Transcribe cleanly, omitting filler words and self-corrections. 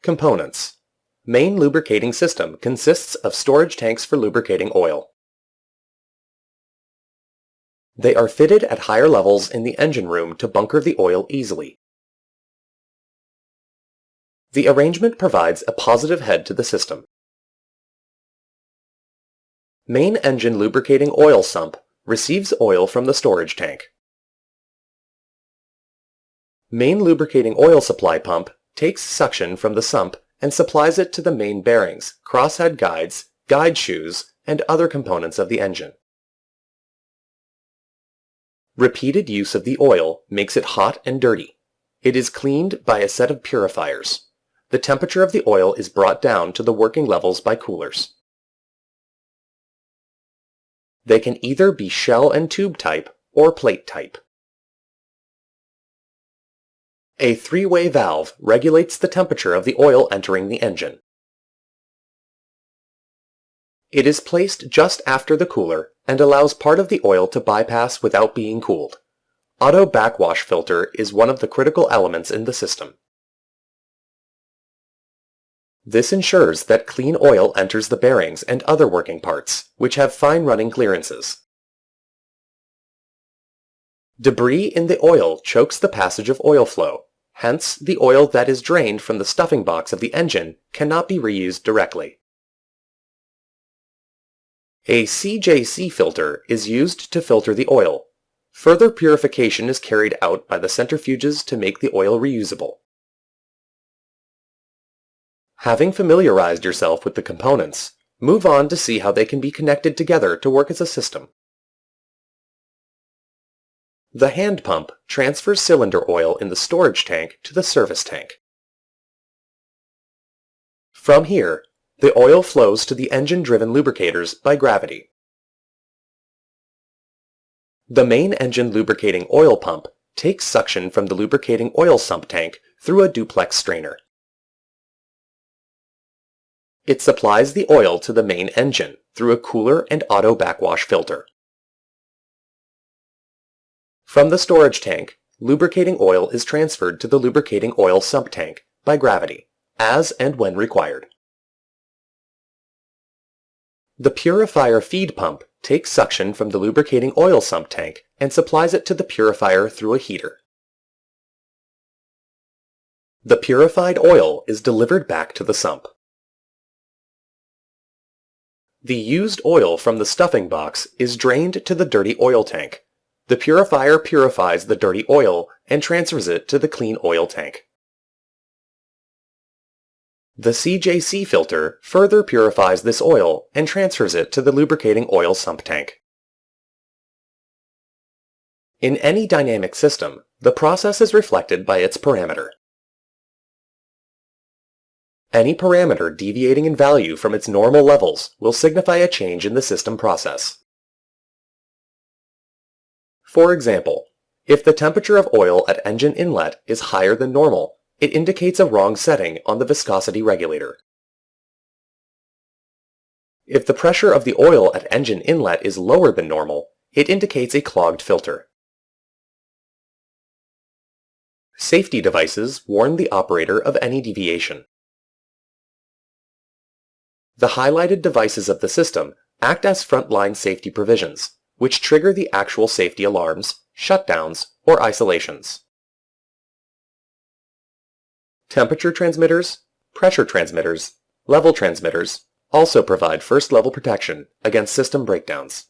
Components. Main lubricating system consists of storage tanks for lubricating oil. They are fitted at higher levels in the engine room to bunker the oil easily. The arrangement provides a positive head to the system. Main engine lubricating oil sump receives oil from the storage tank. Main lubricating oil supply pump takes suction from the sump and supplies it to the main bearings, crosshead guides, guide shoes, and other components of the engine. Repeated use of the oil makes it hot and dirty. It is cleaned by a set of purifiers. The temperature of the oil is brought down to the working levels by coolers. They can either be shell and tube type or plate type. A three-way valve regulates the temperature of the oil entering the engine. It is placed just after the cooler and allows part of the oil to bypass without being cooled. Auto backwash filter is one of the critical elements in the system. This ensures that clean oil enters the bearings and other working parts, which have fine running clearances. Debris in the oil chokes the passage of oil flow. Hence, the oil that is drained from the stuffing box of the engine cannot be reused directly. A CJC filter is used to filter the oil. Further purification is carried out by the centrifuges to make the oil reusable. Having familiarized yourself with the components, move on to see how they can be connected together to work as a system. The hand pump transfers cylinder oil in the storage tank to the service tank. From here, the oil flows to the engine-driven lubricators by gravity. The main engine lubricating oil pump takes suction from the lubricating oil sump tank through a duplex strainer. It supplies the oil to the main engine through a cooler and auto backwash filter. From the storage tank, lubricating oil is transferred to the lubricating oil sump tank by gravity, as and when required. The purifier feed pump takes suction from the lubricating oil sump tank and supplies it to the purifier through a heater. The purified oil is delivered back to the sump. The used oil from the stuffing box is drained to the dirty oil tank. The purifier purifies the dirty oil and transfers it to the clean oil tank. The CJC filter further purifies this oil and transfers it to the lubricating oil sump tank. In any dynamic system, the process is reflected by its parameter. Any parameter deviating in value from its normal levels will signify a change in the system process. For example, if the temperature of oil at engine inlet is higher than normal, it indicates a wrong setting on the viscosity regulator. If the pressure of the oil at engine inlet is lower than normal, it indicates a clogged filter. Safety devices warn the operator of any deviation. The highlighted devices of the system act as frontline safety provisions, which trigger the actual safety alarms, shutdowns, or isolations. Temperature transmitters, pressure transmitters, level transmitters also provide first-level protection against system breakdowns.